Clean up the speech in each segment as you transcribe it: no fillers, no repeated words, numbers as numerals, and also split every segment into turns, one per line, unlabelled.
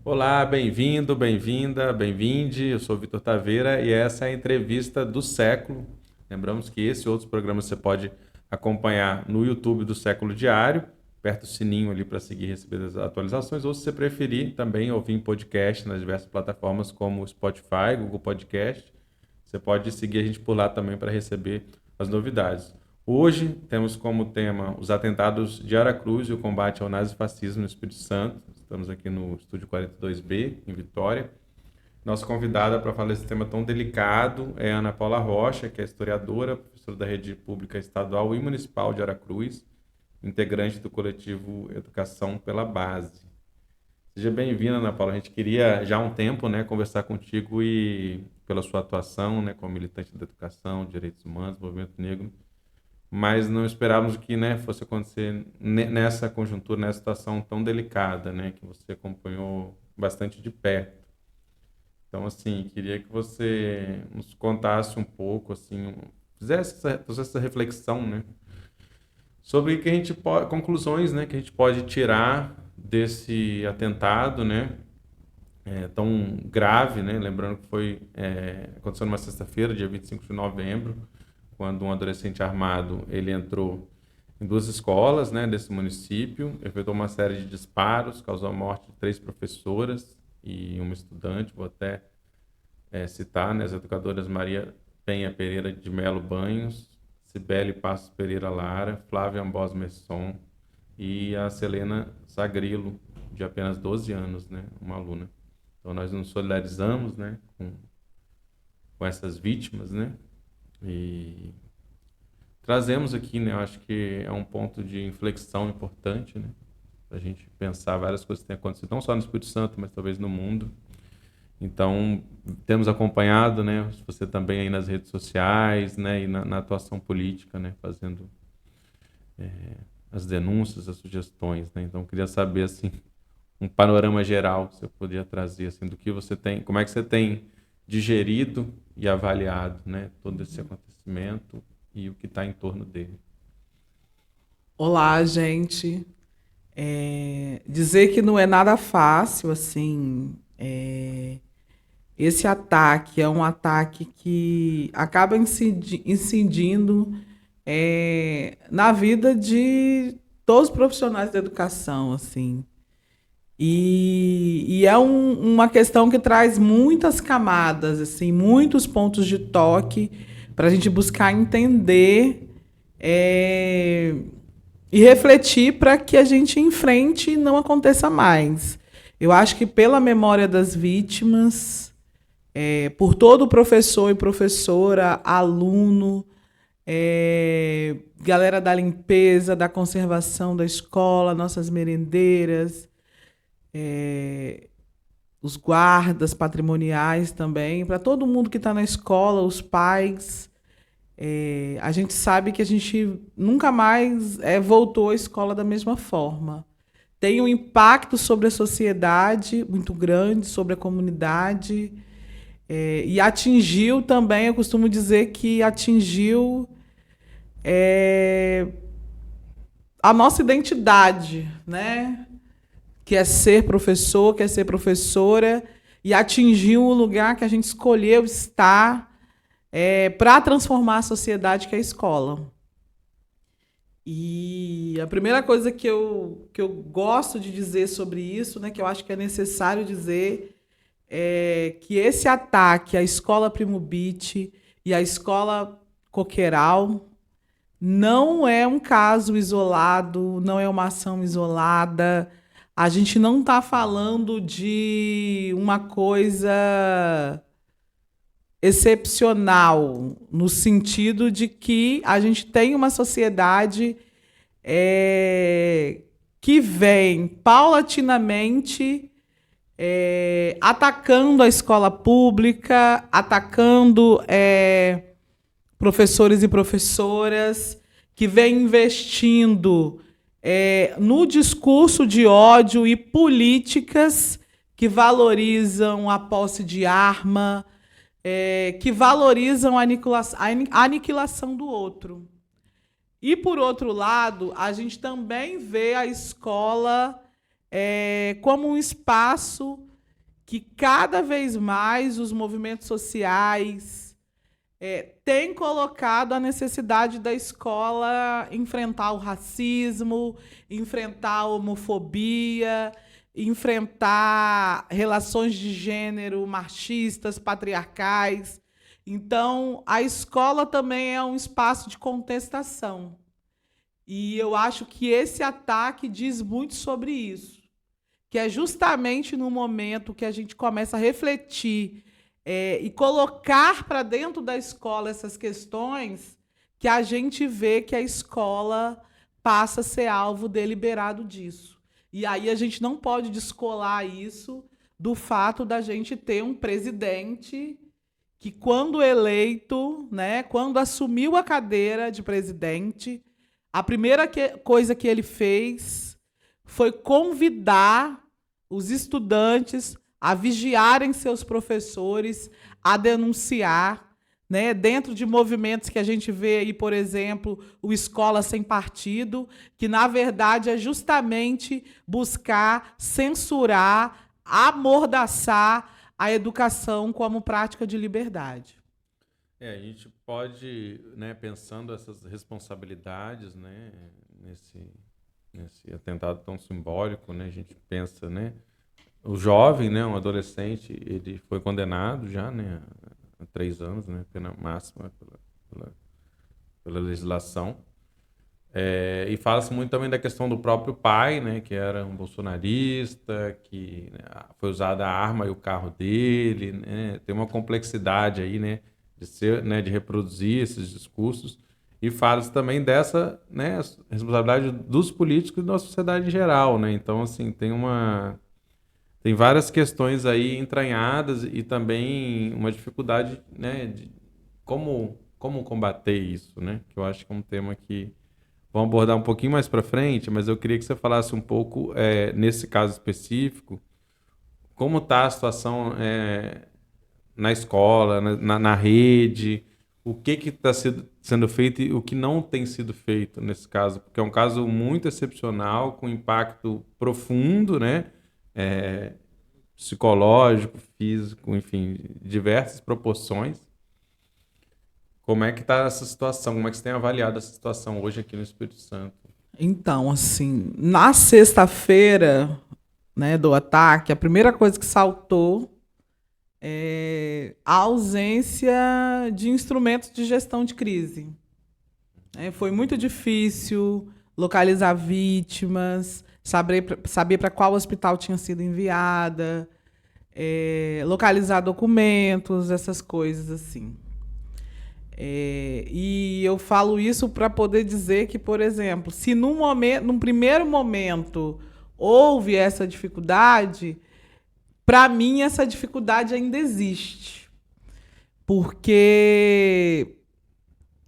Olá, bem-vindo, bem-vinda, bem-vinde. Eu sou o Vitor Taveira e essa é a entrevista do século. Lembramos que esse e outros programas você pode acompanhar no YouTube do Século Diário, aperta o sininho ali para seguir e receber as atualizações, ou se você preferir, também ouvir em podcast nas diversas plataformas como Spotify, Google Podcast. Você pode seguir a gente por lá também para receber as novidades. Hoje temos como tema os atentados de Aracruz e o combate ao nazifascismo no Espírito Santo. Estamos aqui no Estúdio 42B, em Vitória. Nossa convidada para falar desse tema tão delicado é Ana Paula Rocha, que é historiadora, professora da Rede Pública Estadual e Municipal de Aracruz, integrante do coletivo Educação pela Base. Seja bem-vinda, Ana Paula. A gente queria já há um tempo, conversar contigo e pela sua atuação, como militante da educação, direitos humanos, movimento negro, mas não esperávamos que, fosse acontecer nessa conjuntura, nessa situação tão delicada, que você acompanhou bastante de perto. Então, assim, queria que você nos contasse um pouco, assim, fizesse essa reflexão, sobre que a gente pode, conclusões, que a gente pode tirar desse atentado, tão grave, Lembrando que aconteceu numa sexta-feira, dia 25 de novembro, quando um adolescente armado ele entrou em duas escolas, desse município, efetuou uma série de disparos, causou a morte de 3 professoras e uma estudante. Vou até citar, as educadoras Maria Penha Pereira de Melo Banhos, Cibele Passos Pereira Lara, Flávia Ambos Messon e a Selena Sagrilo, de apenas 12 anos, uma aluna. Então nós nos solidarizamos, com essas vítimas, e trazemos aqui, eu acho que é um ponto de inflexão importante, para a gente pensar várias coisas que têm acontecido, não só no Espírito Santo, mas talvez no mundo. Então, temos acompanhado, você também aí nas redes sociais, e na atuação política, fazendo as denúncias, as sugestões, Então, queria saber, assim, um panorama geral que você poderia trazer, assim, do que você tem, como é que você tem digerido e avaliado, todo esse acontecimento e o que está em torno dele.
Olá, gente. Dizer que não é nada fácil, assim. Esse ataque é um ataque que acaba incidindo na vida de todos os profissionais da educação, assim. E é uma questão que traz muitas camadas, assim, muitos pontos de toque para a gente buscar entender e refletir para que a gente enfrente e não aconteça mais. Eu acho que pela memória das vítimas, por todo professor e professora, aluno, galera da limpeza, da conservação da escola, nossas merendeiras, os guardas patrimoniais também, para todo mundo que está na escola, os pais. A gente sabe que a gente nunca mais voltou à escola da mesma forma. Tem um impacto sobre a sociedade muito grande, sobre a comunidade, e atingiu também, eu costumo dizer que atingiu a nossa identidade, né? Que é ser professor, que é ser professora, e atingiu o lugar que a gente escolheu estar para transformar a sociedade, que é a escola. E a primeira coisa que eu gosto de dizer sobre isso, que eu acho que é necessário dizer, é que esse ataque à escola Primo Beat e à escola Coqueiral não é um caso isolado, não é uma ação isolada. A gente não está falando de uma coisa excepcional, no sentido de que a gente tem uma sociedade que vem paulatinamente atacando a escola pública, atacando professores e professoras, que vem investindo no discurso de ódio e políticas que valorizam a posse de arma, que valorizam a aniquilação do outro. E, por outro lado, a gente também vê a escola como um espaço que cada vez mais os movimentos sociais têm colocado a necessidade da escola enfrentar o racismo, enfrentar a homofobia, enfrentar relações de gênero machistas, patriarcais. Então, a escola também é um espaço de contestação. E eu acho que esse ataque diz muito sobre isso, que é justamente no momento que a gente começa a refletir e colocar para dentro da escola essas questões que a gente vê que a escola passa a ser alvo deliberado disso. E aí a gente não pode descolar isso do fato da gente ter um presidente que, quando eleito, né, quando assumiu a cadeira de presidente, a primeira coisa que ele fez foi convidar os estudantes a vigiarem seus professores, a denunciar, né, dentro de movimentos que a gente vê aí, por exemplo, o Escola Sem Partido, que, na verdade, é justamente buscar censurar, amordaçar a educação como prática de liberdade.
A gente pode, né, pensando essas responsabilidades, né, nesse atentado tão simbólico, né, a gente pensa, né, o jovem, né, um adolescente, ele foi condenado já, né, a 3 anos, né, pena máxima pela legislação. E fala-se muito também da questão do próprio pai, né, que era um bolsonarista, que, né, foi usada a arma e o carro dele, né, tem uma complexidade aí, né, de ser, né, de reproduzir esses discursos, e fala-se também dessa, né, responsabilidade dos políticos e da sociedade em geral, né? Então, assim, tem várias questões aí entranhadas e também uma dificuldade, né, de como combater isso, né? Que eu acho que é um tema que vamos abordar um pouquinho mais para frente, mas eu queria que você falasse um pouco, nesse caso específico, como está a situação na escola, na rede, o que está sendo feito e o que não tem sido feito nesse caso, porque é um caso muito excepcional, com impacto profundo, né? Psicológico, físico, enfim, diversas proporções. Como é que está essa situação? Como é que você tem avaliado essa situação hoje aqui no Espírito Santo?
Então, assim, na sexta-feira, né, do ataque, a primeira coisa que saltou é a ausência de instrumentos de gestão de crise. Foi muito difícil localizar vítimas, saber para qual hospital tinha sido enviada, localizar documentos, essas coisas assim. E eu falo isso para poder dizer que, por exemplo, se num primeiro momento houve essa dificuldade, para mim essa dificuldade ainda existe, porque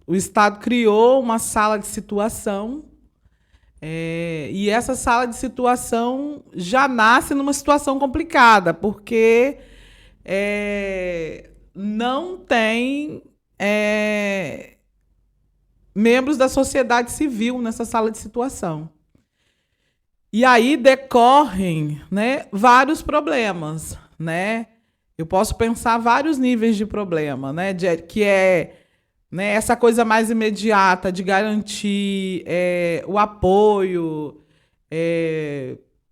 o Estado criou uma sala de situação, e essa sala de situação já nasce numa situação complicada, porque não tem membros da sociedade civil nessa sala de situação. E aí decorrem, né, vários problemas, né? Eu posso pensar vários níveis de problema, né? Que né, essa coisa mais imediata de garantir o apoio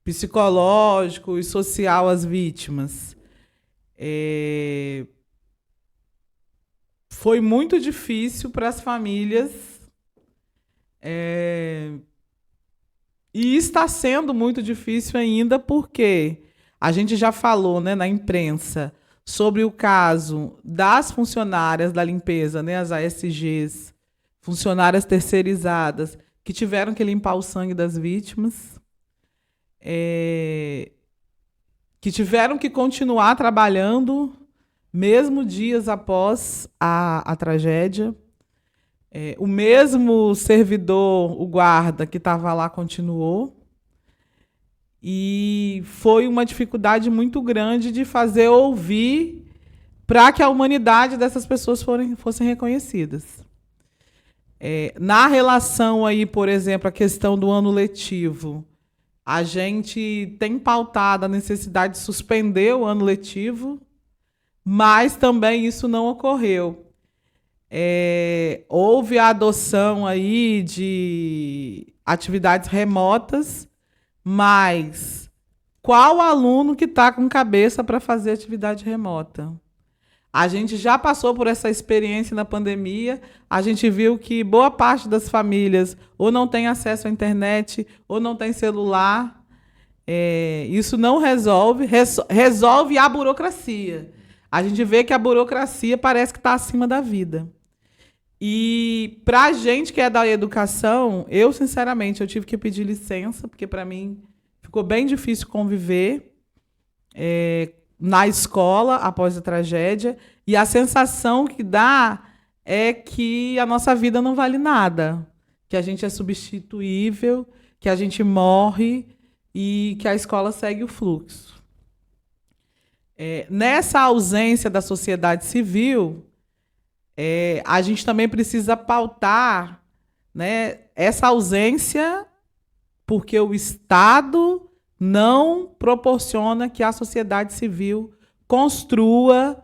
psicológico e social às vítimas. Foi muito difícil para as famílias, e está sendo muito difícil ainda, porque a gente já falou, né, na imprensa sobre o caso das funcionárias da limpeza, né, as ASGs, funcionárias terceirizadas, que tiveram que limpar o sangue das vítimas, que tiveram que continuar trabalhando mesmo dias após a tragédia. O mesmo servidor, o guarda que estava lá, continuou. E foi uma dificuldade muito grande de fazer ouvir para que a humanidade dessas pessoas fossem reconhecidas. Na relação aí, por exemplo, a questão do ano letivo, A gente tem pautado a necessidade de suspender o ano letivo, mas também isso não ocorreu. Houve a adoção aí de atividades remotas, mas qual aluno que está com cabeça para fazer atividade remota? A gente já passou por essa experiência na pandemia, a gente viu que boa parte das famílias ou não tem acesso à internet ou não tem celular. Isso não resolve, resolve a burocracia. A gente vê que a burocracia parece que está acima da vida. E para a gente que é da educação, eu, sinceramente, eu tive que pedir licença, porque para mim ficou bem difícil conviver na escola após a tragédia, e a sensação que dá é que a nossa vida não vale nada, que a gente é substituível, que a gente morre e que a escola segue o fluxo. Nessa ausência da sociedade civil, a gente também precisa pautar, né, essa ausência, porque o Estado não proporciona que a sociedade civil construa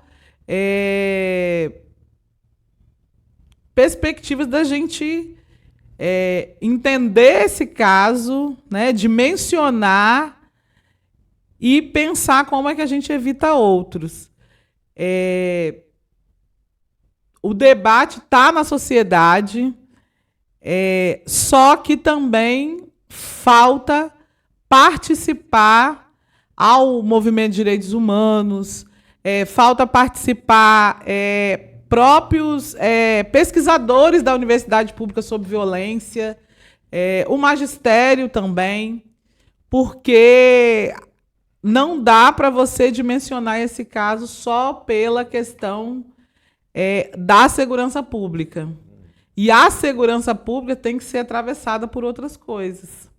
perspectivas da gente entender esse caso, né, dimensionar e pensar como é que a gente evita outros. O debate está na sociedade, só que também falta participar ao movimento de direitos humanos, falta participar próprios pesquisadores da Universidade Pública sobre Violência, o magistério também, porque não dá para você dimensionar esse caso só pela questão da segurança pública. E a segurança pública tem que ser atravessada por outras coisas.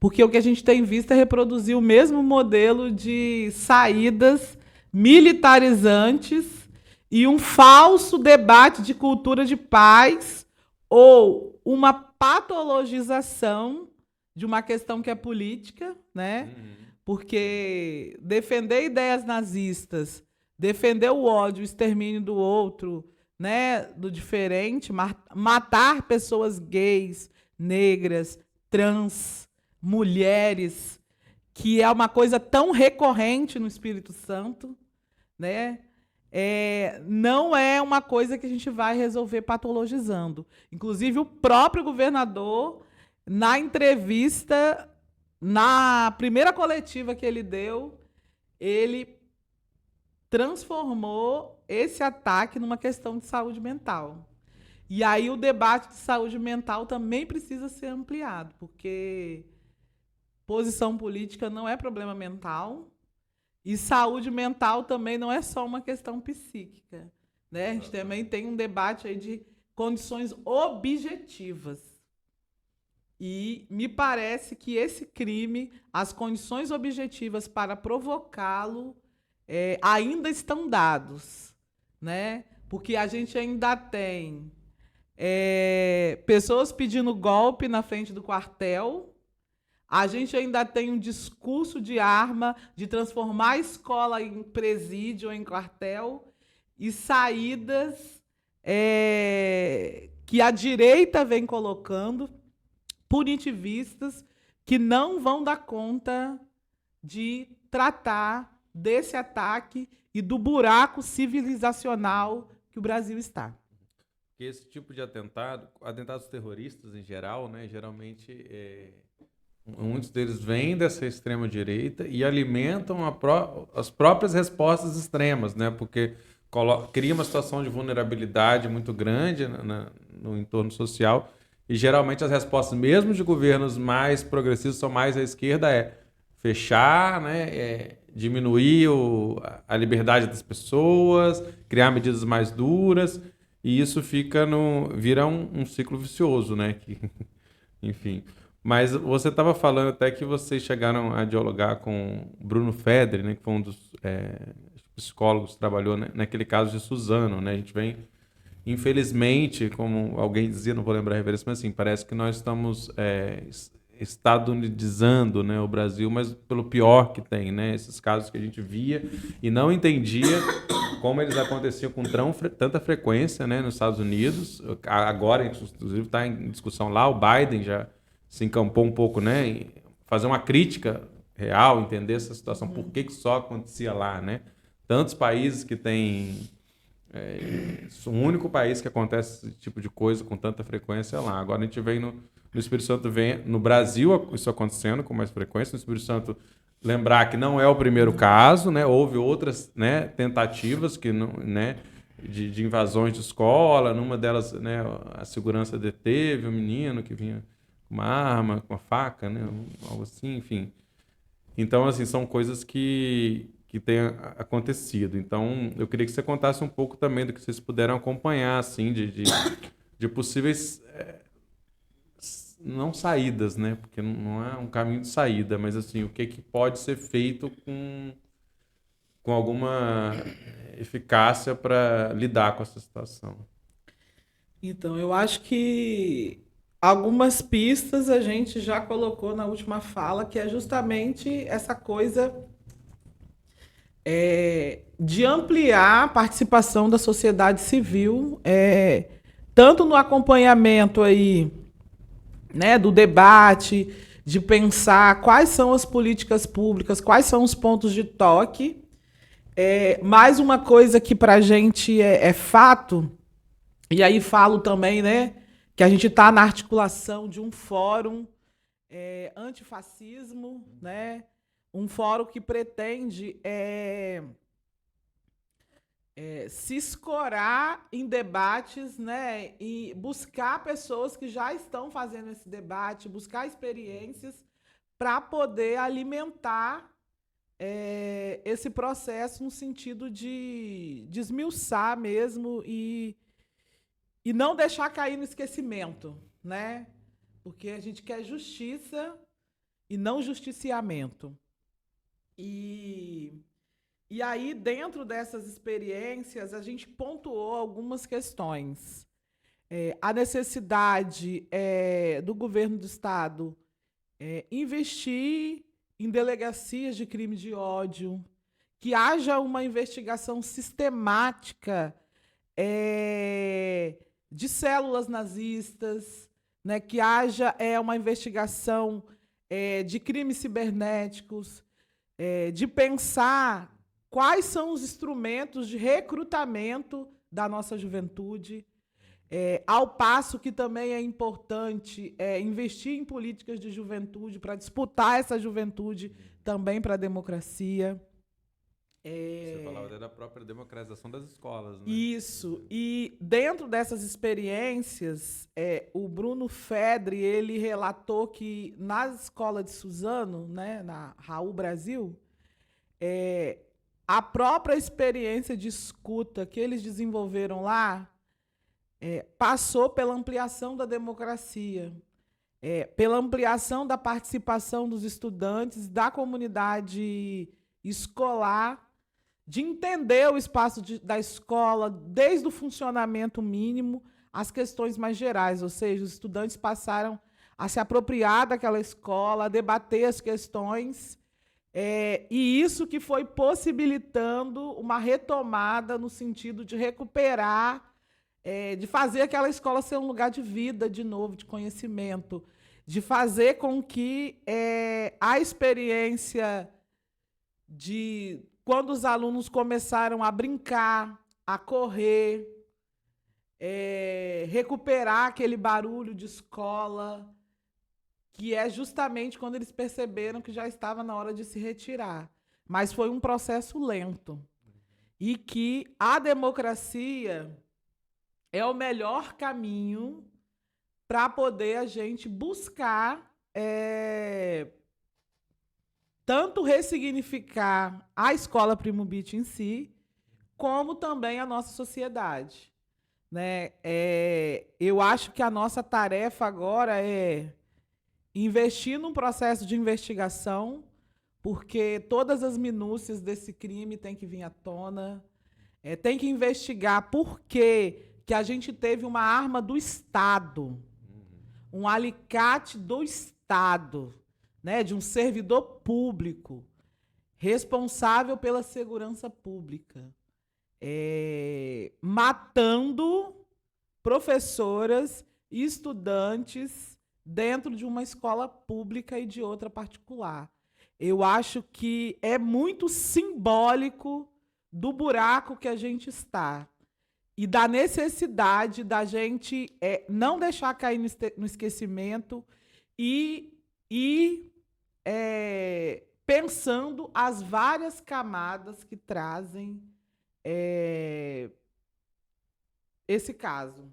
Porque o que a gente tem visto é reproduzir o mesmo modelo de saídas militarizantes e um falso debate de cultura de paz ou uma patologização de uma questão que é política, né? Porque defender ideias nazistas, defender o ódio, o extermínio do outro, né, do diferente, matar pessoas gays, negras, trans, mulheres, que é uma coisa tão recorrente no Espírito Santo, né? Não é uma coisa que a gente vai resolver patologizando. Inclusive, o próprio governador, na entrevista, na primeira coletiva que ele deu, ele transformou esse ataque numa questão de saúde mental. E aí o debate de saúde mental também precisa ser ampliado, porque posição política não é problema mental e saúde mental também não é só uma questão psíquica, né? A gente também tem um debate aí de condições objetivas. E me parece que esse crime, as condições objetivas para provocá-lo ainda estão dados, né? Porque a gente ainda tem pessoas pedindo golpe na frente do quartel, a gente ainda tem um discurso de arma, de transformar a escola em presídio ou em quartel, e saídas que a direita vem colocando, punitivistas, que não vão dar conta de tratar desse ataque e do buraco civilizacional que o Brasil está.
Esse tipo de atentados terroristas em geral, né, geralmente muitos deles vêm dessa extrema direita e alimentam as próprias respostas extremas, né, porque cria uma situação de vulnerabilidade muito grande no entorno social e geralmente as respostas, mesmo de governos mais progressistas, são mais à esquerda, fechar, né, diminuir a liberdade das pessoas, criar medidas mais duras, e isso vira um ciclo vicioso, né? Enfim. Mas você estava falando até que vocês chegaram a dialogar com Bruno Fedri, né, que foi um dos psicólogos que trabalhou, né, naquele caso de Suzano, né? A gente vem, infelizmente, como alguém dizia, não vou lembrar a referência, mas assim, parece que nós estamos estadunizando, né, o Brasil, mas pelo pior que tem, né? Esses casos que a gente via e não entendia como eles aconteciam com tanta frequência, né, nos Estados Unidos. Agora, inclusive, está em discussão lá, o Biden já se encampou um pouco, né, em fazer uma crítica real, entender essa situação, por que só acontecia lá, né? Tantos países que têm... o único país que acontece esse tipo de coisa com tanta frequência é lá. Agora a gente vem no Espírito Santo, vem no Brasil isso acontecendo com mais frequência. No Espírito Santo, lembrar que não é o primeiro caso, né? Houve outras, né, tentativas que não, né, de invasões de escola. Numa delas, né, a segurança deteve um menino que vinha com uma arma, com uma faca, né, algo assim, enfim. Então, assim, são coisas que têm acontecido. Então, eu queria que você contasse um pouco também do que vocês puderam acompanhar, assim, de possíveis, não saídas, né? Porque não é um caminho de saída, mas, assim, o que pode ser feito com alguma eficácia para lidar com essa situação.
Então, eu acho que algumas pistas a gente já colocou na última fala, que é justamente essa coisa de ampliar a participação da sociedade civil, tanto no acompanhamento aí, né, do debate, de pensar quais são as políticas públicas, quais são os pontos de toque. Mais uma coisa que para a gente é fato, e aí falo também, né, que a gente está na articulação de um fórum antifascismo, né, um fórum que pretende se escorar em debates, né, e buscar pessoas que já estão fazendo esse debate, buscar experiências para poder alimentar esse processo no sentido de desmiuçar mesmo e não deixar cair no esquecimento, né? Porque a gente quer justiça e não justiciamento. E aí, dentro dessas experiências, a gente pontuou algumas questões. A necessidade do governo do Estado investir em delegacias de crime de ódio, que haja uma investigação sistemática de células nazistas, né, que haja uma investigação de crimes cibernéticos, de pensar quais são os instrumentos de recrutamento da nossa juventude, ao passo que também é importante investir em políticas de juventude para disputar essa juventude também para a democracia.
Você falava até da própria democratização das escolas, né?
Isso. E dentro dessas experiências, o Bruno Fedre, ele relatou que na escola de Suzano, né, na Raul Brasil, a própria experiência de escuta que eles desenvolveram lá passou pela ampliação da democracia, pela ampliação da participação dos estudantes, da comunidade escolar, de entender o espaço da escola, desde o funcionamento mínimo às questões mais gerais, ou seja, os estudantes passaram a se apropriar daquela escola, a debater as questões, e isso que foi possibilitando uma retomada no sentido de recuperar, de fazer aquela escola ser um lugar de vida, de novo, de conhecimento, de fazer com que a experiência de quando os alunos começaram a brincar, a correr, recuperar aquele barulho de escola, que é justamente quando eles perceberam que já estava na hora de se retirar. Mas foi um processo lento. E que a democracia é o melhor caminho para poder a gente buscar tanto ressignificar a escola Primo Beat em si, como também a nossa sociedade, né? Eu acho que a nossa tarefa agora é investir num processo de investigação, porque todas as minúcias desse crime têm que vir à tona, tem que investigar por que a gente teve uma arma do Estado, um alicate do Estado, Estado, né, de um servidor público responsável pela segurança pública, matando professoras e estudantes dentro de uma escola pública e de outra particular. Eu acho que é muito simbólico do buraco que a gente está e da necessidade da gente não deixar cair no esquecimento e pensando as várias camadas que trazem esse caso.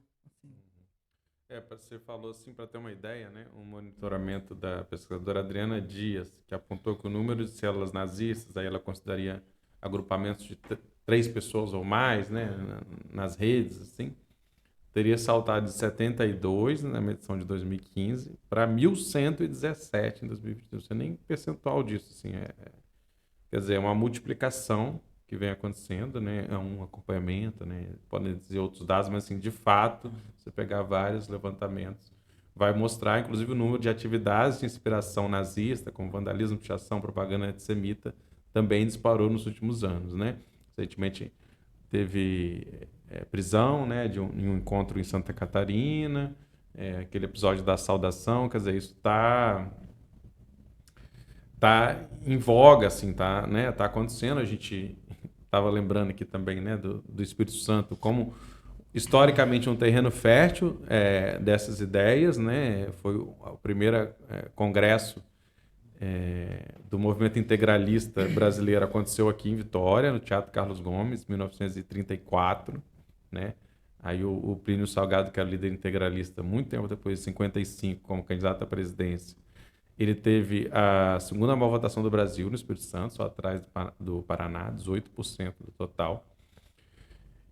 Você falou assim, para ter uma ideia, né? Um monitoramento da pesquisadora Adriana Dias, que apontou que o número de células nazistas, aí ela consideraria agrupamentos de 3 pessoas ou mais, né? Nas redes, assim, teria saltado de 72 na medição de 2015 para 1.117 em 2022. Não sei nem percentual disso, assim, quer dizer, é uma multiplicação que vem acontecendo, né? É um acompanhamento, né? Podem dizer outros dados, mas assim, de fato, você pegar vários levantamentos, vai mostrar, inclusive, o número de atividades de inspiração nazista, como vandalismo, pichação, propaganda antissemita, também disparou nos últimos anos, né? Recentemente teve prisão, né? Em um encontro em Santa Catarina, aquele episódio da saudação, quer dizer, isso tá em voga, assim, tá, né? Tá acontecendo. A gente estava lembrando aqui também, né, do Espírito Santo como historicamente um terreno fértil dessas ideias, né? Foi o primeiro congresso do movimento integralista brasileiro, aconteceu aqui em Vitória, no Teatro Carlos Gomes, 1934, né? Aí o Plínio Salgado, que era líder integralista, muito tempo depois, de 55, como candidato à presidência, ele teve a segunda maior votação do Brasil no Espírito Santo, só atrás do Paraná, 18% do total.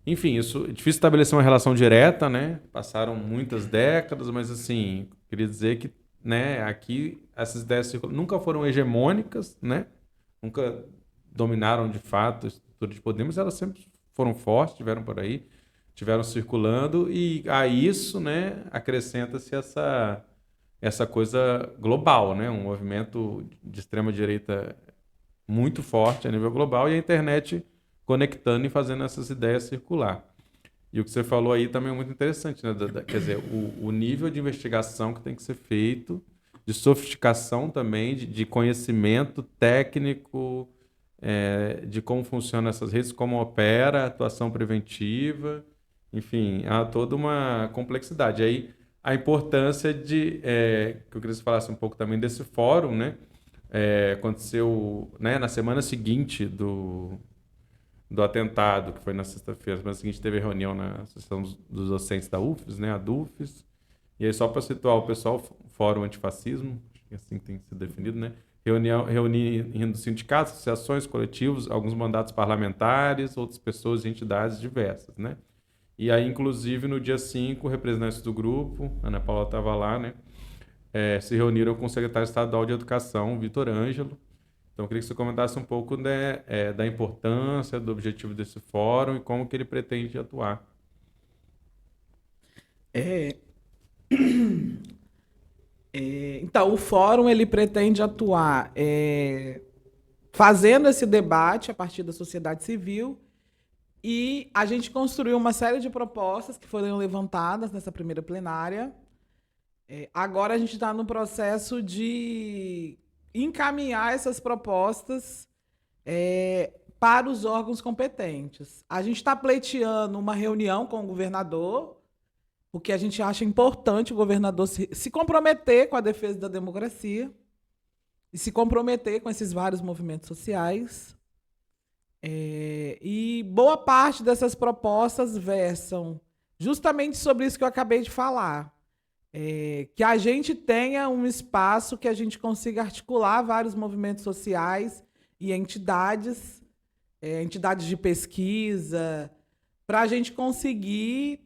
Enfim, isso é difícil estabelecer uma relação direta, né? Passaram muitas décadas, mas assim, queria dizer que, né, aqui essas ideias nunca foram hegemônicas, né? Nunca dominaram de fato a estrutura de poder, mas elas sempre foram fortes, tiveram por aí, tiveram circulando, e a isso, né, acrescenta-se essa coisa global, né? Um movimento de extrema-direita muito forte a nível global e a internet conectando e fazendo essas ideias circular. E o que você falou aí também é muito interessante, né? Quer dizer, o nível de investigação que tem que ser feito, de sofisticação também, de conhecimento técnico, de como funcionam essas redes, como opera a atuação preventiva, enfim, há toda uma complexidade. Aí a importância que eu queria que você falasse um pouco também desse fórum, né? Aconteceu, né, na semana seguinte do atentado, que foi na sexta-feira. Na semana seguinte teve reunião na Associação dos Docentes da UFES, né, a DUFES. E aí, só para situar o pessoal, Fórum Antifascismo, assim tem sido definido, né? Reunindo sindicatos, associações, coletivos, alguns mandatos parlamentares, outras pessoas e entidades diversas, né? E aí, inclusive, no dia 5, representantes do grupo, a Ana Paula estava lá, né? Se reuniram com o secretário estadual de Educação, Vitor Ângelo. Então, eu queria que você comentasse um pouco, né, da importância, do objetivo desse fórum e como que ele pretende atuar.
Então, o fórum ele pretende atuar fazendo esse debate a partir da sociedade civil, e a gente construiu uma série de propostas que foram levantadas nessa primeira plenária. Agora a gente está no processo de encaminhar essas propostas para os órgãos competentes. A gente está pleiteando uma reunião com o governador, porque a gente acha importante o governador se comprometer com a defesa da democracia e se comprometer com esses vários movimentos sociais. E boa parte dessas propostas versam justamente sobre isso que eu acabei de falar. Que a gente tenha um espaço que a gente consiga articular vários movimentos sociais e entidades de pesquisa, para a gente conseguir,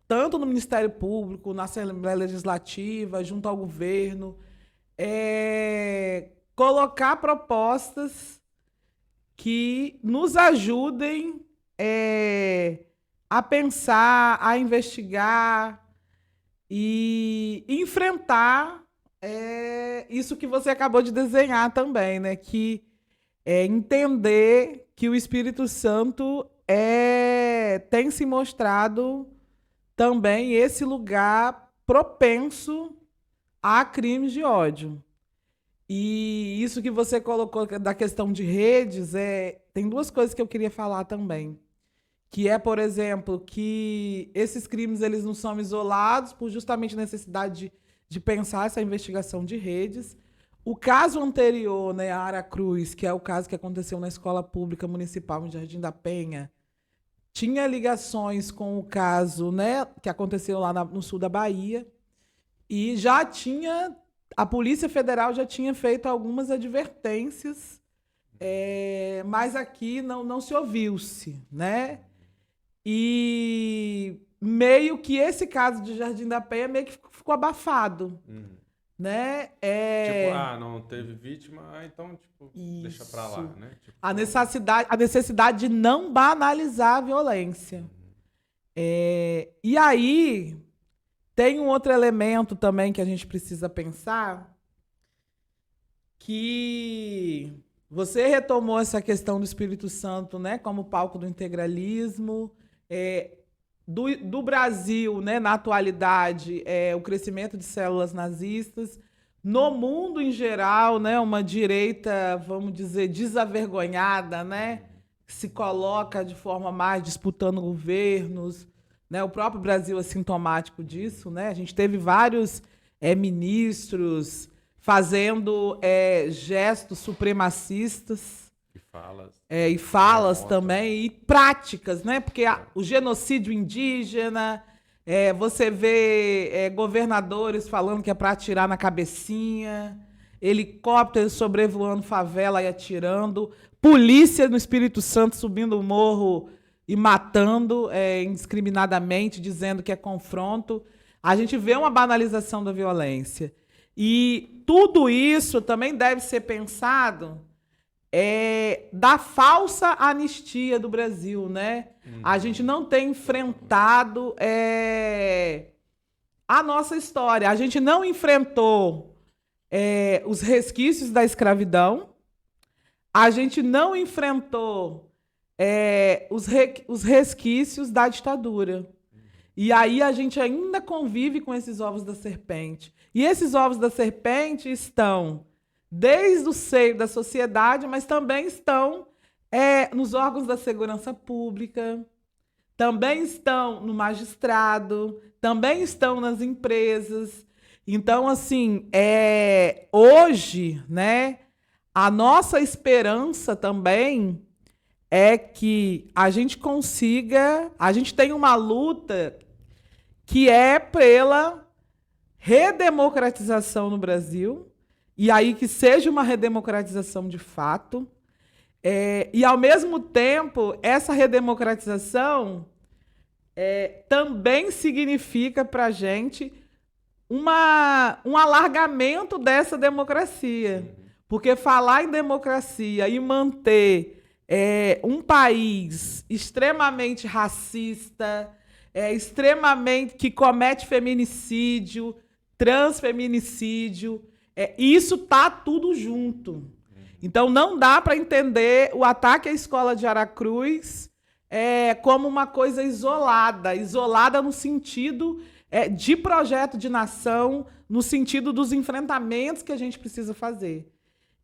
tanto no Ministério Público, na Assembleia Legislativa, junto ao governo, colocar propostas que nos ajudem a pensar, a investigar e enfrentar é isso que você acabou de desenhar também, né? Que é entender que o Espírito Santo tem se mostrado também esse lugar propenso a crimes de ódio. E isso que você colocou da questão de redes, tem duas coisas que eu queria falar também. Que é, por exemplo, que esses crimes eles não são isolados por justamente necessidade de pensar essa investigação de redes. O caso anterior, né, a Aracruz, que é o caso que aconteceu na escola pública municipal em Jardim da Penha, tinha ligações com o caso, né, que aconteceu lá no sul da Bahia, e a Polícia Federal já tinha feito algumas advertências, mas aqui não se ouviu-se, né? E meio que esse caso de Jardim da Penha meio que ficou abafado, né?
Tipo, não teve vítima, então, tipo, deixa pra lá, né? Tipo,
A necessidade de não banalizar a violência. E aí, tem um outro elemento também que a gente precisa pensar, que você retomou essa questão do Espírito Santo, né, como palco do integralismo, do Brasil, né, na atualidade, o crescimento de células nazistas, no mundo em geral, né, uma direita, vamos dizer, desavergonhada, né, que se coloca de forma mais disputando governos, né, o próprio Brasil é sintomático disso, né, a gente teve vários ministros fazendo gestos supremacistas, e falas também, e práticas, né? Porque o genocídio indígena, você vê governadores falando que é para atirar na cabecinha, helicópteros sobrevoando favela e atirando, polícia no Espírito Santo subindo o morro e matando indiscriminadamente, dizendo que é confronto. A gente vê uma banalização da violência. E tudo isso também deve ser pensado da falsa anistia do Brasil, né? A gente não tem enfrentado a nossa história. A gente não enfrentou os resquícios da escravidão. A gente não enfrentou os resquícios da ditadura. E aí a gente ainda convive com esses ovos da serpente. E esses ovos da serpente estão desde o seio da sociedade, mas também estão nos órgãos da segurança pública, também estão no magistrado, também estão nas empresas. Então, assim, hoje, né, a nossa esperança também é que a gente consiga... A gente tem uma luta que é pela redemocratização no Brasil, e aí que seja uma redemocratização de fato, e, ao mesmo tempo, essa redemocratização também significa para a gente um alargamento dessa democracia. Porque falar em democracia e manter um país extremamente racista, extremamente que comete feminicídio, transfeminicídio, isso tá tudo junto. Então não dá para entender o ataque à escola de Aracruz como uma coisa isolada no sentido de projeto de nação, no sentido dos enfrentamentos que a gente precisa fazer.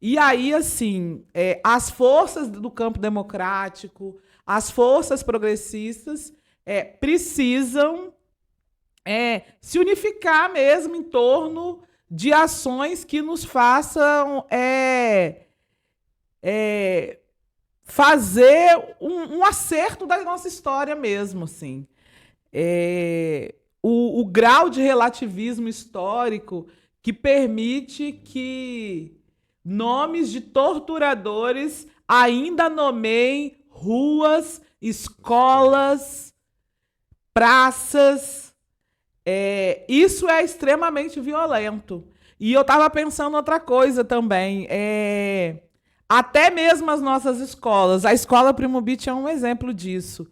E aí, assim, as forças do campo democrático, as forças progressistas precisam se unificar mesmo em torno de ações que nos façam fazer um acerto da nossa história mesmo, assim. O grau de relativismo histórico que permite que nomes de torturadores ainda nomeiem ruas, escolas, praças. Isso é extremamente violento. E eu estava pensando outra coisa também. Até mesmo as nossas escolas. A escola Primo Beat é um exemplo disso.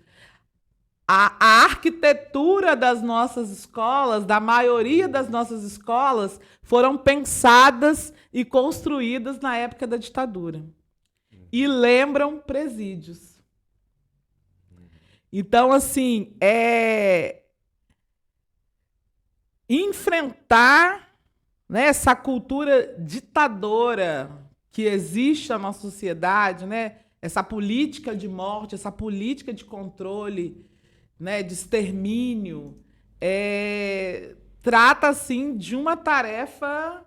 a arquitetura das nossas escolas, da maioria das nossas escolas, foram pensadas e construídas na época da ditadura. E lembram presídios. Então, assim, enfrentar, né, essa cultura ditadora que existe na nossa sociedade, né, essa política de morte, essa política de controle, né, de extermínio, trata assim de uma tarefa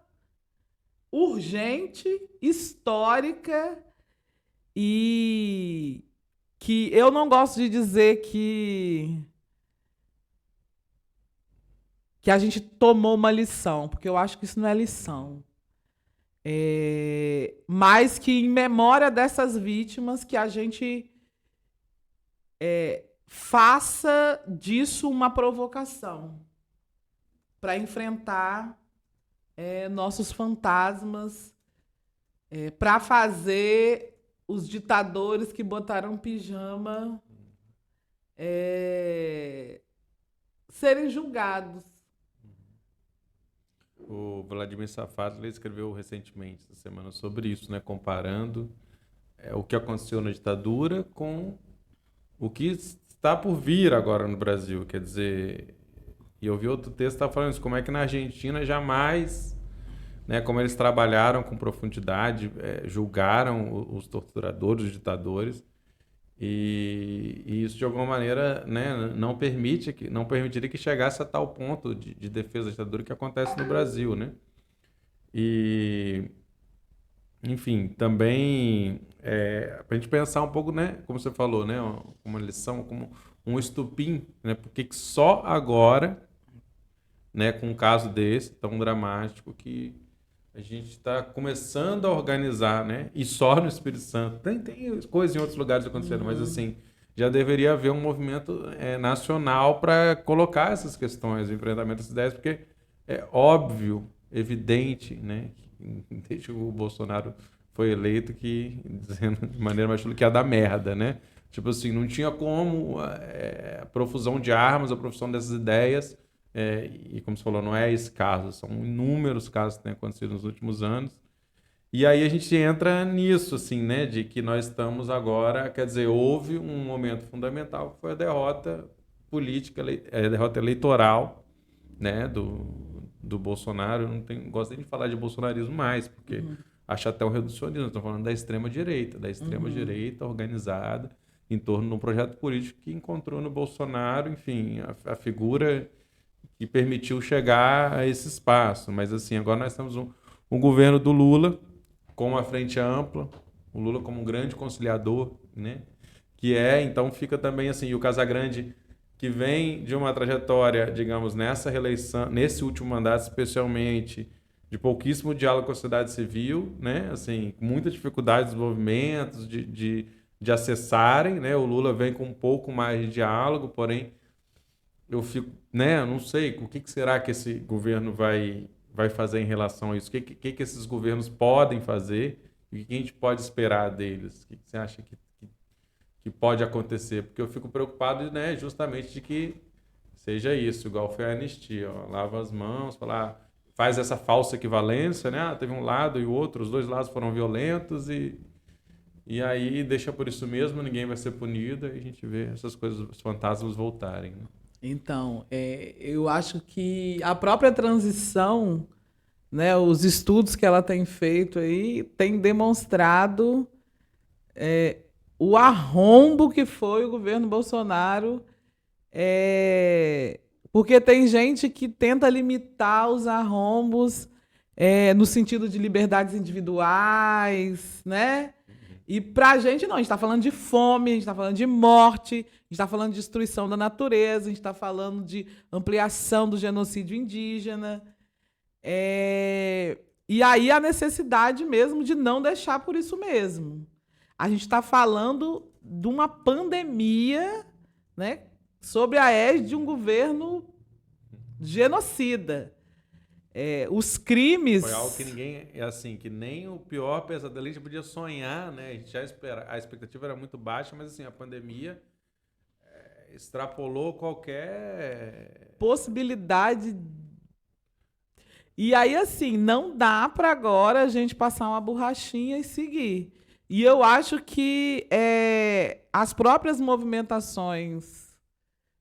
urgente, histórica, e que eu não gosto de dizer que a gente tomou uma lição, porque eu acho que isso não é lição. Mas que em memória dessas vítimas que a gente faça disso uma provocação para enfrentar nossos fantasmas, para fazer os ditadores que botaram pijama serem julgados.
O Vladimir Safat ele escreveu recentemente, essa semana, sobre isso, né? Comparando o que aconteceu na ditadura com o que está por vir agora no Brasil. Quer dizer, e eu vi outro texto que estava falando isso, como é que na Argentina jamais, né, como eles trabalharam com profundidade, julgaram os torturadores, os ditadores, e isso de alguma maneira, né, não permitiria que chegasse a tal ponto de defesa da ditadura que acontece no Brasil, né? E, enfim, também para a gente pensar um pouco, né, como você falou, né, uma lição, como um estupim, né, porque que só agora, né, com um caso desse tão dramático que a gente está começando a organizar, né? E só no Espírito Santo. Tem coisas em outros lugares acontecendo, mas assim, já deveria haver um movimento nacional para colocar essas questões, o enfrentamento dessas ideias, porque é óbvio, evidente, né? Desde que o Bolsonaro foi eleito, que, dizendo de maneira mais chula, que ia dar merda, né? Tipo assim, não tinha como a profusão de armas, a profusão dessas ideias. E como você falou, não é esse caso, são inúmeros casos que têm acontecido nos últimos anos. E aí a gente entra nisso, assim, né, de que nós estamos agora, quer dizer, houve um momento fundamental que foi a derrota política, a derrota eleitoral, né, do Bolsonaro. Eu não gosto nem de falar de bolsonarismo mais, porque acho até um reducionismo. Estou falando da extrema-direita organizada em torno de um projeto político que encontrou no Bolsonaro, enfim, a figura que permitiu chegar a esse espaço. Mas, assim, agora nós temos um governo do Lula com uma frente ampla, o Lula como um grande conciliador, né? Então fica também assim, e o Casagrande, que vem de uma trajetória, digamos, nessa reeleição, nesse último mandato especialmente, de pouquíssimo diálogo com a sociedade civil, né? Assim, com muita dificuldade dos movimentos, de acessarem, né? O Lula vem com um pouco mais de diálogo, porém eu fico, né, eu não sei, o que será que esse governo vai fazer em relação a isso? O que esses governos podem fazer e o que a gente pode esperar deles? O que você acha que pode acontecer? Porque eu fico preocupado, né, justamente de que seja isso, igual foi a anistia, ó, lava as mãos, faz essa falsa equivalência, né? Teve um lado e o outro, os dois lados foram violentos e aí deixa por isso mesmo, ninguém vai ser punido, e a gente vê essas coisas, os fantasmas voltarem, né?
Então, eu acho que a própria transição, né, os estudos que ela tem feito aí, têm demonstrado o arrombo que foi o governo Bolsonaro, porque tem gente que tenta limitar os arrombos no sentido de liberdades individuais, né? E para a gente não, a gente está falando de fome, a gente está falando de morte, a gente está falando de destruição da natureza, a gente está falando de ampliação do genocídio indígena. E aí a necessidade mesmo de não deixar por isso mesmo. A gente está falando de uma pandemia, né, sob a égide de um governo genocida. Os crimes...
Foi algo que ninguém, assim, que nem o pior pesadelo a gente podia sonhar, né? A gente já a expectativa era muito baixa, mas assim, a pandemia extrapolou qualquer
possibilidade. E aí, assim, não dá para agora a gente passar uma borrachinha e seguir. E eu acho que as próprias movimentações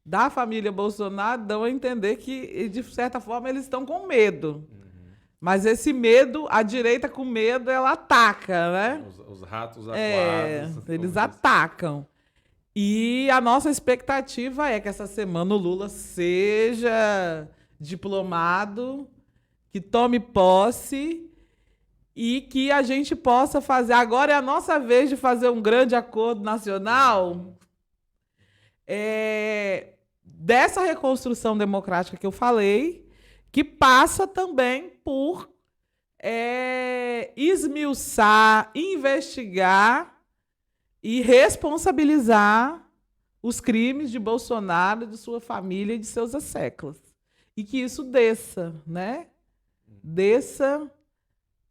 da família Bolsonaro dão a entender que, de certa forma, eles estão com medo. Mas esse medo, a direita com medo, ela ataca, né?
Os ratos acuados.
Eles atacam. E a nossa expectativa é que essa semana o Lula seja diplomado, que tome posse e que a gente possa fazer. Agora é a nossa vez de fazer um grande acordo nacional dessa reconstrução democrática que eu falei, que passa também por esmiuçar, investigar e responsabilizar os crimes de Bolsonaro, de sua família e de seus asseclas. E que isso desça, né? Desça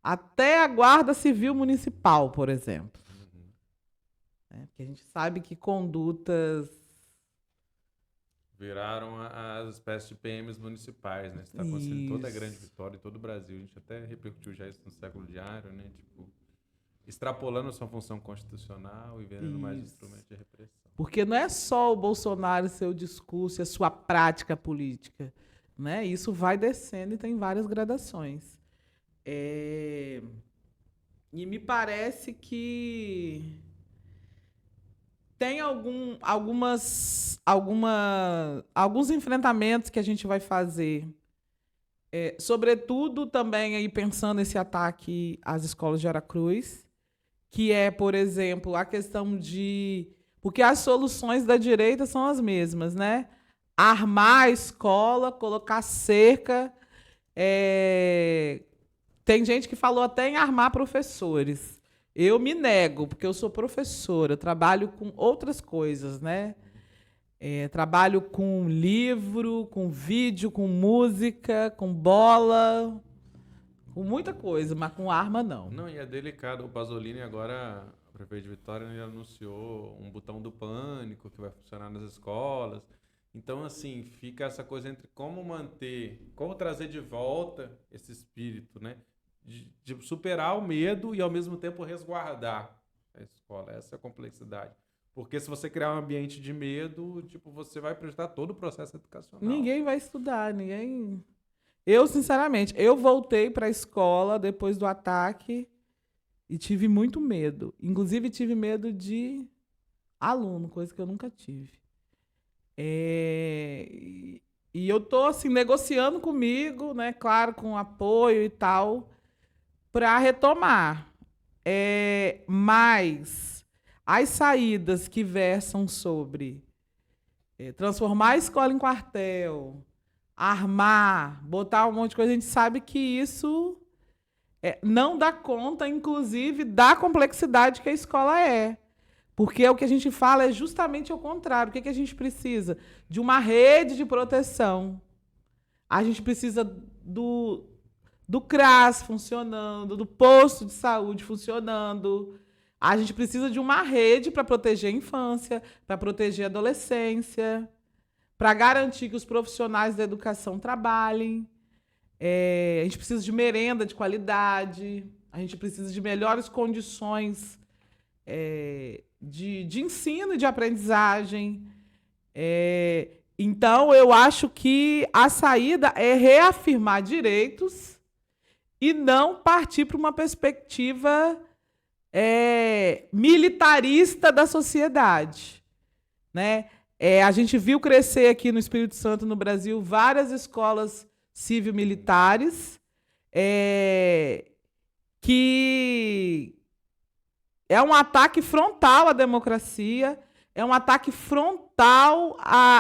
até a Guarda Civil Municipal, por exemplo. Porque a gente sabe que condutas
viraram as espécies de PMs municipais, né? Está acontecendo toda a grande vitória em todo o Brasil. A gente até repercutiu já isso no Século Diário, né? Tipo, extrapolando a sua função constitucional e virando mais instrumento de repressão.
Porque não é só o Bolsonaro, seu discurso, a sua prática política, né? Isso vai descendo e tem várias gradações. E me parece que tem alguns enfrentamentos que a gente vai fazer, sobretudo também aí pensando nesse ataque às escolas de Aracruz, que é, por exemplo, a questão de... Porque as soluções da direita são as mesmas, né? Armar a escola, colocar cerca. Tem gente que falou até em armar professores. Eu me nego, porque eu sou professora, eu trabalho com outras coisas, né? Trabalho com livro, com vídeo, com música, com bola, com muita coisa, mas com arma não.
Não, e é delicado. O Pasolini agora, o prefeito de Vitória, ele anunciou um botão do pânico que vai funcionar nas escolas. Então, assim, fica essa coisa entre como manter, como trazer de volta esse espírito, né? De superar o medo e, ao mesmo tempo, resguardar a escola. Essa é a complexidade. Porque se você criar um ambiente de medo, tipo, você vai prejudicar todo o processo educacional.
Ninguém vai estudar, ninguém... Eu, sinceramente, eu voltei para a escola depois do ataque e tive muito medo. Inclusive, tive medo de aluno, coisa que eu nunca tive. E eu tô assim, negociando comigo, né? Claro, com apoio e tal, para retomar. Mas as saídas que versam sobre transformar a escola em quartel, armar, botar um monte de coisa, a gente sabe que isso não dá conta, inclusive, da complexidade que a escola é. Porque o que a gente fala é justamente o contrário. O que a gente precisa? De uma rede de proteção. A gente precisa do CRAS funcionando, do posto de saúde funcionando. A gente precisa de uma rede para proteger a infância, para proteger a adolescência, para garantir que os profissionais da educação trabalhem. A gente precisa de merenda de qualidade, a gente precisa de melhores condições de ensino e de aprendizagem. Então, eu acho que a saída é reafirmar direitos e não partir para uma perspectiva militarista da sociedade, né? A gente viu crescer aqui no Espírito Santo, no Brasil, várias escolas civil-militares que é um ataque frontal à democracia, é um ataque frontal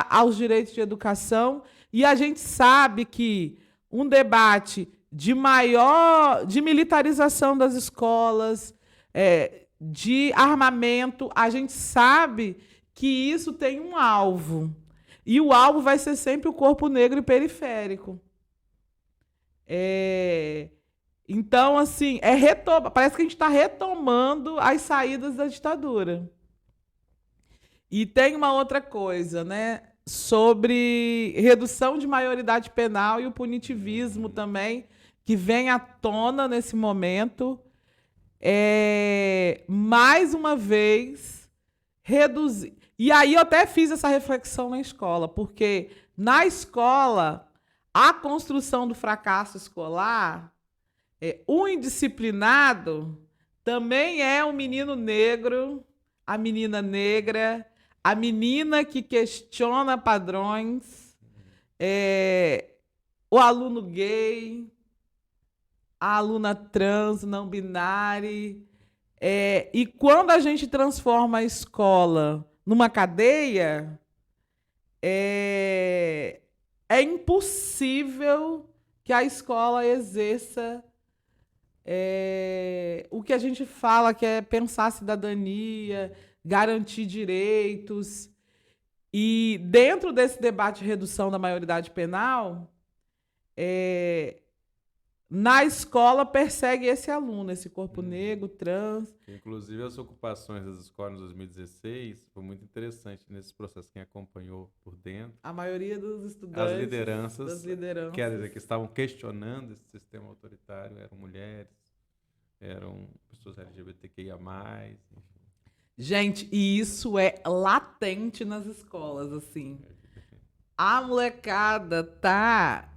aos direitos de educação, e a gente sabe que um debate de militarização das escolas, de armamento, a gente sabe que isso tem um alvo. E o alvo vai ser sempre o corpo negro e periférico. Então, assim, parece que a gente está retomando as saídas da ditadura. E tem uma outra coisa, né? Sobre redução de maioridade penal e o punitivismo também, que vem à tona nesse momento. Mais uma vez, reduzir. E aí eu até fiz essa reflexão na escola, porque na escola, a construção do fracasso escolar, o indisciplinado também é o menino negro, a menina negra, a menina que questiona padrões, o aluno gay, a aluna trans, não binária. E quando a gente transforma a escola numa cadeia, é impossível que a escola exerça o que a gente fala que é pensar a cidadania, garantir direitos. E dentro desse debate de redução da maioridade penal, na escola persegue esse aluno, esse corpo negro, trans.
Inclusive, as ocupações das escolas em 2016 foi muito interessante nesse processo. Quem acompanhou por dentro.
A maioria dos estudantes.
As lideranças.
Das lideranças.
Quer dizer, que estavam questionando esse sistema autoritário eram mulheres, eram pessoas LGBTQIA+. Enfim.
Gente, e isso é latente nas escolas, assim. A molecada tá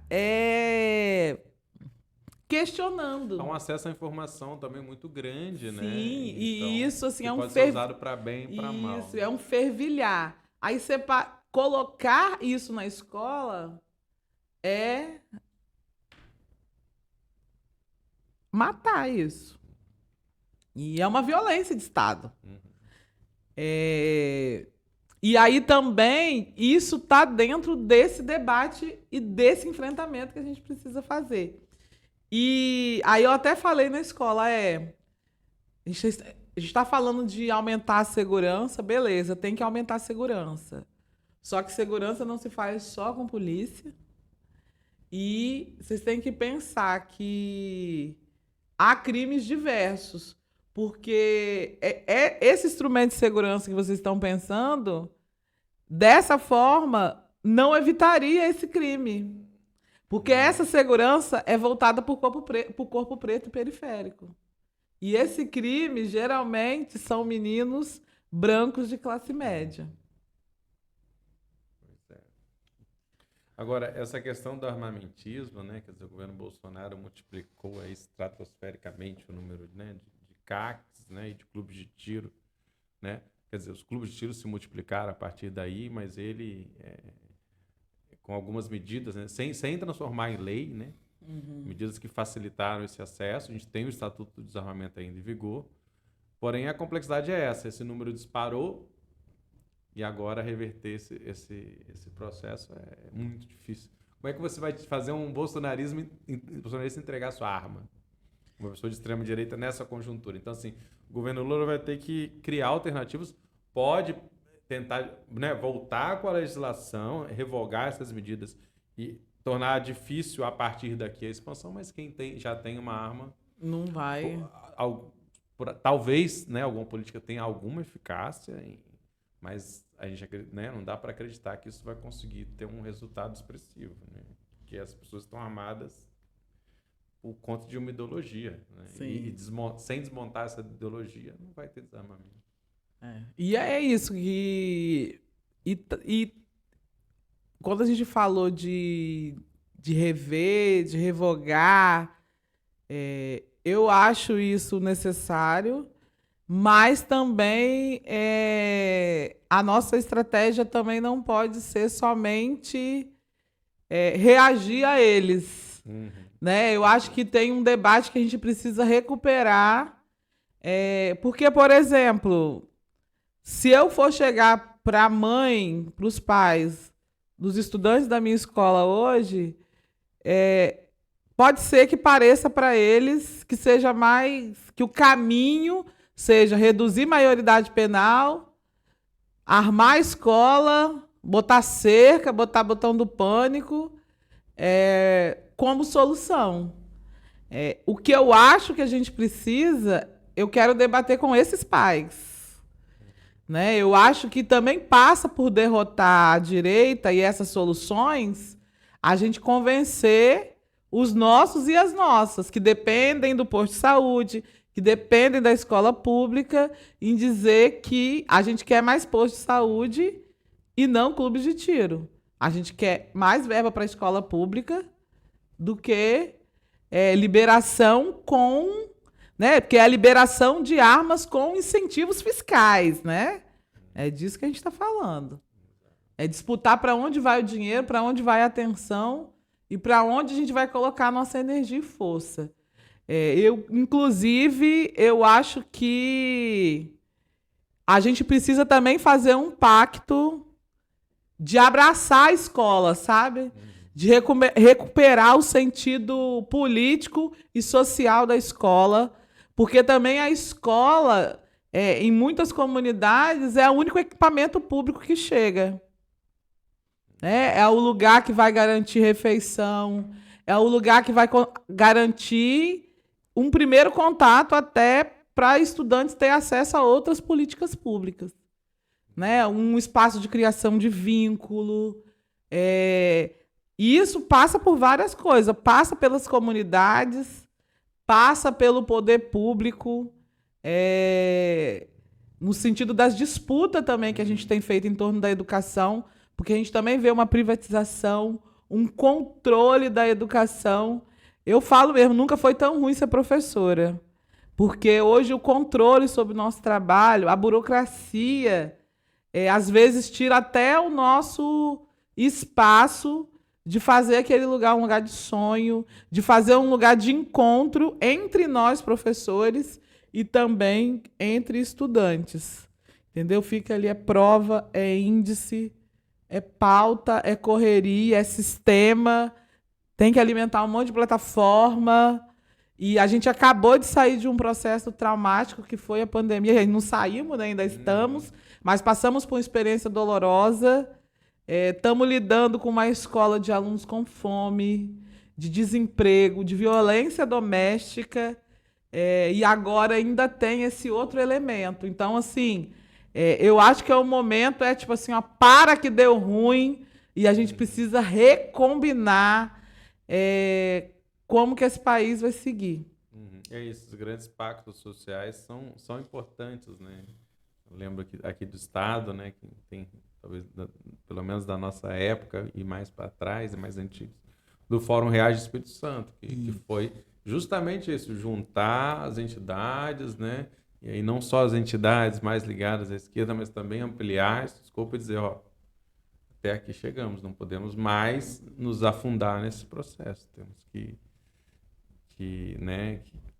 questionando.
Há um acesso à informação também muito grande, né?
Sim, e
então,
isso assim
pode ser usado para bem e para mal.
Isso, é um fervilhar. Aí você colocar isso na escola é matar isso. E é uma violência de Estado. E aí também isso está dentro desse debate e desse enfrentamento que a gente precisa fazer. E aí eu até falei na escola, a gente está falando de aumentar a segurança, beleza, tem que aumentar a segurança. Só que segurança não se faz só com polícia. E vocês têm que pensar que há crimes diversos. Porque esse instrumento de segurança que vocês estão pensando, dessa forma, não evitaria esse crime. Porque essa segurança é voltada para o corpo preto e periférico. E esse crime, geralmente, são meninos brancos de classe média.
Pois é. Agora, essa questão do armamentismo, né? Quer dizer, o governo Bolsonaro multiplicou aí estratosfericamente o número, né, de CACs, né, e de clubes de tiro, né? Quer dizer, os clubes de tiro se multiplicaram a partir daí, mas ele... com algumas medidas, né? sem transformar em lei, né? Medidas que facilitaram esse acesso. A gente tem o Estatuto do Desarmamento ainda em vigor, porém a complexidade é essa, esse número disparou e agora reverter esse processo é muito difícil. Como é que você vai fazer um bolsonarista entregar sua arma? Uma pessoa de extrema direita nessa conjuntura. Então, assim, o governo Lula vai ter que criar alternativas, pode tentar, né, voltar com a legislação, revogar essas medidas e tornar difícil a partir daqui a expansão, mas quem já tem uma arma...
Não vai...
talvez, né, alguma política tenha alguma eficácia, mas a gente, né, não dá para acreditar que isso vai conseguir ter um resultado expressivo, né? Que as pessoas estão armadas por conta de uma ideologia, né? E sem desmontar essa ideologia não vai ter desarmamento.
E é isso. E quando a gente falou de rever, de revogar, eu acho isso necessário, mas também a nossa estratégia também não pode ser somente reagir a eles. Né? Eu acho que tem um debate que a gente precisa recuperar, porque, por exemplo... Se eu for chegar para a mãe, para os pais dos estudantes da minha escola hoje, pode ser que pareça para eles que seja que o caminho seja reduzir maioridade penal, armar a escola, botar cerca, botar botão do pânico como solução. O que eu acho que a gente precisa, eu quero debater com esses pais. né? Eu acho que também passa por derrotar a direita e essas soluções, a gente convencer os nossos e as nossas, que dependem do posto de saúde, que dependem da escola pública, em dizer que a gente quer mais posto de saúde e não clubes de tiro. A gente quer mais verba para a escola pública do que liberação com, né? Porque é a liberação de armas com incentivos fiscais, né? É disso que a gente está falando. É disputar para onde vai o dinheiro, para onde vai a atenção e para onde a gente vai colocar a nossa energia e força. Inclusive, eu acho que a gente precisa também fazer um pacto de abraçar a escola, sabe? De recuperar o sentido político e social da escola, porque também a escola, em muitas comunidades, é o único equipamento público que chega. É o lugar que vai garantir refeição, é o lugar que vai garantir um primeiro contato até para estudantes ter acesso a outras políticas públicas, né? Um espaço de criação de vínculo. E isso passa por várias coisas, passa pelas comunidades, passa pelo poder público, no sentido das disputas também que a gente tem feito em torno da educação, porque a gente também vê uma privatização, um controle da educação. Eu falo mesmo, nunca foi tão ruim ser professora, porque hoje o controle sobre o nosso trabalho, a burocracia, às vezes tira até o nosso espaço de fazer aquele lugar um lugar de sonho, de fazer um lugar de encontro entre nós, professores, e também entre estudantes. Entendeu? Fica ali, é prova, é índice, é pauta, é correria, é sistema, tem que alimentar um monte de plataforma. E a gente acabou de sair de um processo traumático que foi a pandemia. Não saímos, né? Ainda estamos, mas passamos por uma experiência dolorosa. Estamos lidando com uma escola de alunos com fome, de desemprego, de violência doméstica, e agora ainda tem esse outro elemento. Então, assim, eu acho que é o momento, tipo assim, ó, para que deu ruim e a gente precisa recombinar como que esse país vai seguir.
É isso, os grandes pactos sociais são importantes, né? Eu lembro aqui do Estado, né, que tem, talvez, pelo menos da nossa época e mais para trás, e mais antigos, do Fórum Reais do Espírito Santo, que foi justamente isso, juntar as entidades, né? E aí não só as entidades mais ligadas à esquerda, mas também ampliar esse escopo e dizer, ó, até aqui chegamos, não podemos mais nos afundar nesse processo, temos que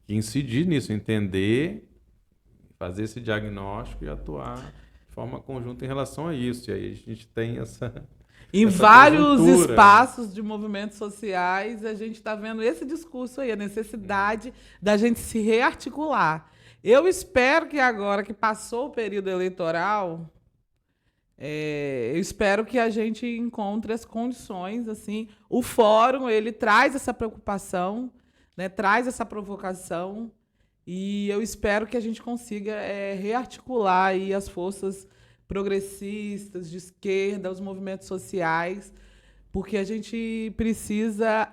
incidir nisso, entender, fazer esse diagnóstico e atuar de forma conjunta em relação a isso. E aí a gente tem
em
essa
vários
conjuntura.
Espaços de movimentos sociais, a gente está vendo esse discurso aí, a necessidade da gente se rearticular. Eu espero que agora que passou o período eleitoral, eu espero que a gente encontre as condições, assim. O fórum, ele traz essa preocupação, né, traz essa provocação, e eu espero que a gente consiga rearticular aí as forças progressistas, de esquerda, os movimentos sociais, porque a gente precisa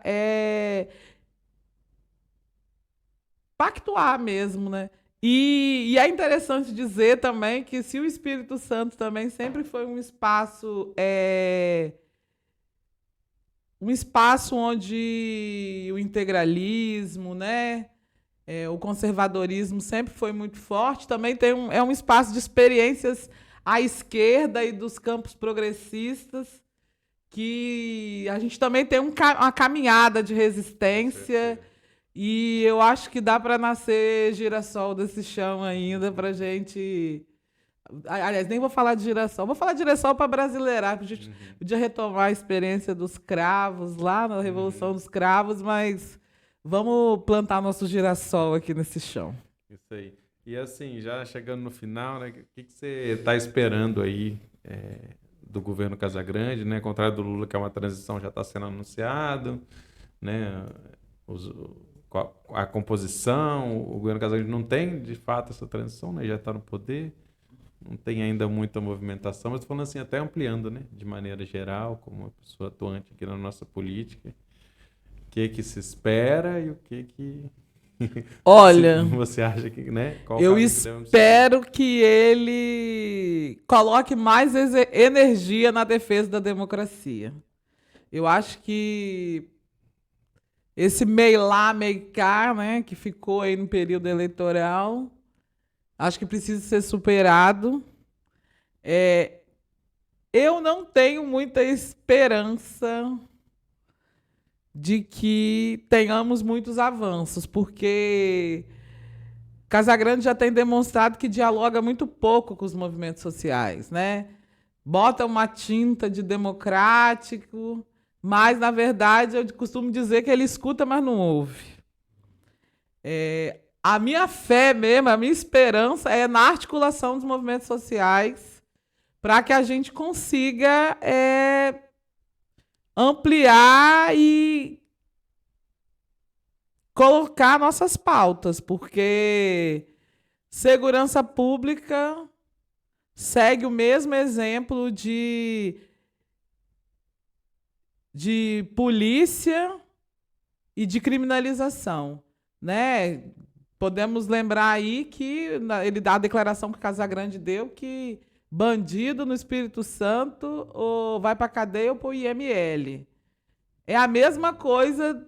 pactuar mesmo, né? E é interessante dizer também que se o Espírito Santo também sempre foi um espaço onde o integralismo, né, o conservadorismo sempre foi muito forte, também é um espaço de experiências à esquerda e dos campos progressistas, que a gente também tem uma caminhada de resistência, e eu acho que dá para nascer girassol desse chão ainda, para a gente... Aliás, nem vou falar de girassol, vou falar de girassol para brasileirar, porque a gente podia retomar a experiência dos cravos lá na Revolução dos Cravos, mas vamos plantar nosso girassol aqui nesse chão.
Isso aí. E assim, já chegando no final, né, o que você está esperando aí do governo Casagrande, né? Ao contrário do Lula, que é uma transição já está sendo anunciado, né? A composição, o governo Casagrande não tem, de fato, essa transição, né? Já está no poder. não tem ainda muita movimentação, mas falando assim, até ampliando, né, de maneira geral, como uma pessoa atuante aqui na nossa política, o que se espera e o que
Olha,
você acha que, né, qual o
eu
caminho que devemos seguir?
espero que ele coloque mais energia na defesa da democracia. Eu acho que esse meio lá, meio cá, né, que ficou aí no período eleitoral, acho que precisa ser superado. Eu não tenho muita esperança de que tenhamos muitos avanços, porque Casagrande já tem demonstrado que dialoga muito pouco com os movimentos sociais, né? Bota uma tinta de democrático, mas, na verdade, eu costumo dizer que ele escuta, mas não ouve. A minha fé mesmo, a minha esperança é na articulação dos movimentos sociais para que a gente consiga ampliar e colocar nossas pautas, porque segurança pública segue o mesmo exemplo de polícia e de criminalização, né? Podemos lembrar aí que ele dá a declaração que Casagrande deu que bandido no Espírito Santo ou vai para a cadeia ou para o IML. É a mesma coisa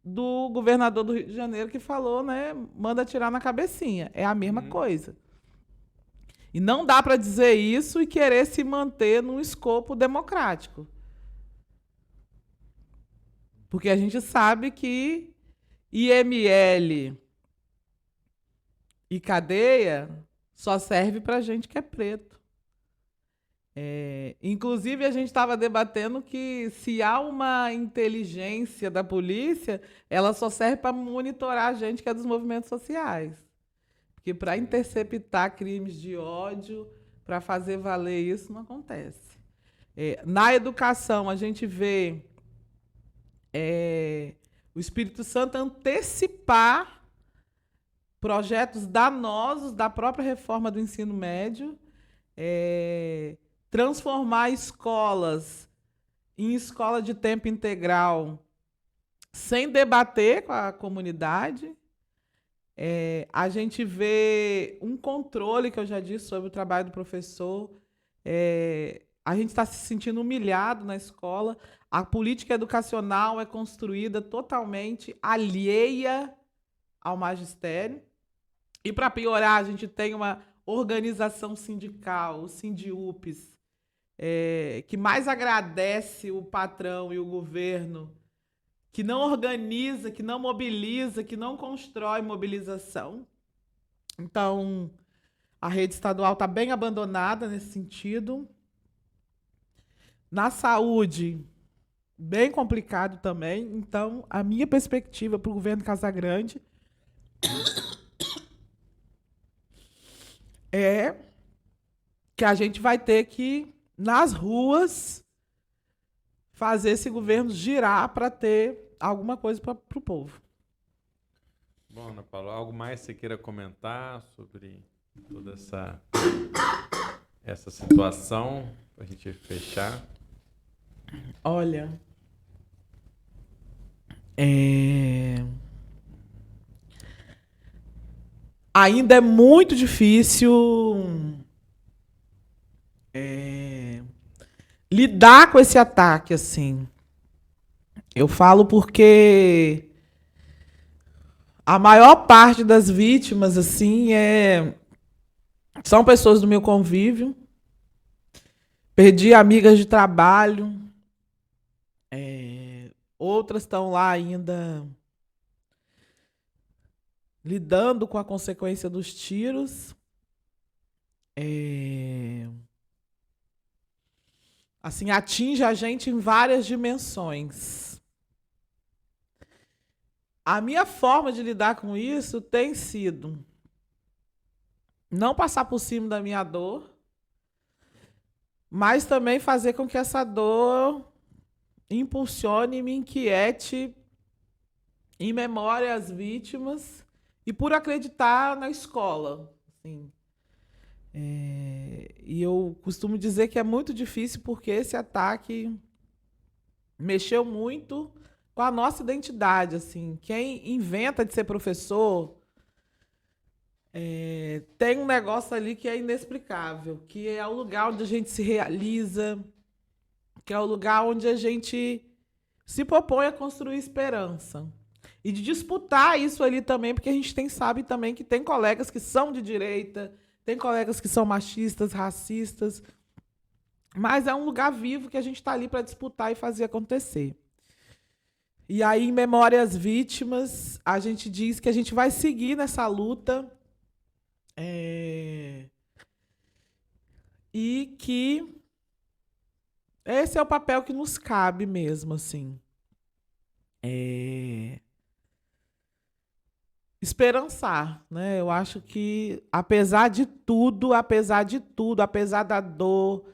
do governador do Rio de Janeiro que falou, né? Manda atirar na cabecinha. É a mesma coisa. E não dá para dizer isso e querer se manter num escopo democrático. Porque a gente sabe que IML e cadeia só serve para gente que é preto. Inclusive, a gente estava debatendo que se há uma inteligência da polícia, ela só serve para monitorar a gente que é dos movimentos sociais. Porque para interceptar crimes de ódio, para fazer valer isso, não acontece. Na educação, a gente vê o Espírito Santo antecipar projetos danosos da própria reforma do ensino médio, transformar escolas em escola de tempo integral sem debater com a comunidade. A gente vê um controle, que eu já disse, sobre o trabalho do professor. A gente está se sentindo humilhado na escola. A política educacional é construída totalmente alheia ao magistério. E, para piorar, a gente tem uma organização sindical, o Sindiupes, que mais agradece o patrão e o governo, que não organiza, que não mobiliza, que não constrói mobilização. Então, a rede estadual está bem abandonada nesse sentido. Na saúde, bem complicado também. Então, a minha perspectiva para o governo Casagrande é que a gente vai ter que, nas ruas, fazer esse governo girar para ter alguma coisa para o povo.
Bom, Ana Paula, algo mais que você queira comentar sobre toda essa situação, para a gente fechar?
Olha, ainda é muito difícil lidar com esse ataque, assim. Eu falo porque a maior parte das vítimas, assim, são pessoas do meu convívio. Perdi amigas de trabalho. Outras estão lá ainda lidando com a consequência dos tiros. Assim, atinge a gente em várias dimensões. A minha forma de lidar com isso tem sido não passar por cima da minha dor, mas também fazer com que essa dor impulsione e me inquiete em memória às vítimas e por acreditar na escola. Assim. E eu costumo dizer que é muito difícil porque esse ataque mexeu muito com a nossa identidade. Assim, quem inventa de ser professor tem um negócio ali que é inexplicável, que é o lugar onde a gente se realiza, que é o lugar onde a gente se propõe a construir esperança. E de disputar isso ali também, porque a gente sabe também que tem colegas que são de direita, tem colegas que são machistas, racistas, mas é um lugar vivo que a gente está ali para disputar e fazer acontecer. E aí, em Memória às Vítimas, a gente diz que a gente vai seguir nessa luta e que esse é o papel que nos cabe mesmo, assim. Esperançar, né? Eu acho que, apesar de tudo, apesar da dor,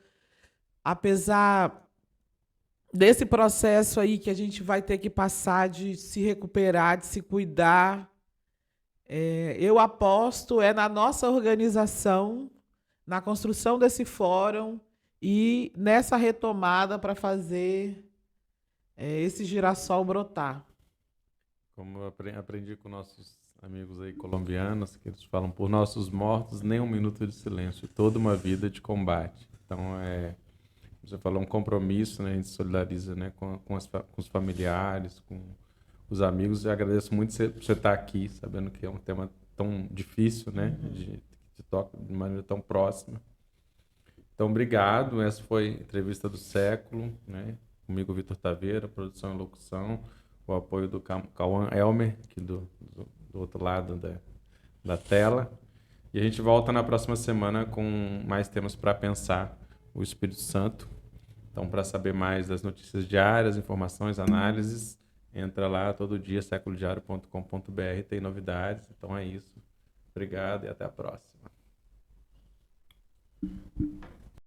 apesar desse processo aí que a gente vai ter que passar de se recuperar, de se cuidar, eu aposto na nossa organização, na construção desse fórum e nessa retomada para fazer esse girassol brotar.
Como eu aprendi com nossos amigos aí colombianos, que eles falam, por nossos mortos, nem um minuto de silêncio, toda uma vida de combate. Então, você falou um compromisso, né? A gente se solidariza, né, com os familiares, com os amigos. Eu agradeço muito por você estar aqui, sabendo que é um tema tão difícil, né? De toca de maneira tão próxima. Então, obrigado. Essa foi a entrevista do século, né? Comigo, Vitor Taveira, produção e locução, o apoio do Cauã Elmer, aqui do outro lado da tela. E a gente volta na próxima semana com mais temas para pensar o Espírito Santo. Então, para saber mais das notícias diárias, informações, análises, entra lá todo dia, seculodiario.com.br, tem novidades. Então é isso. Obrigado e até a próxima.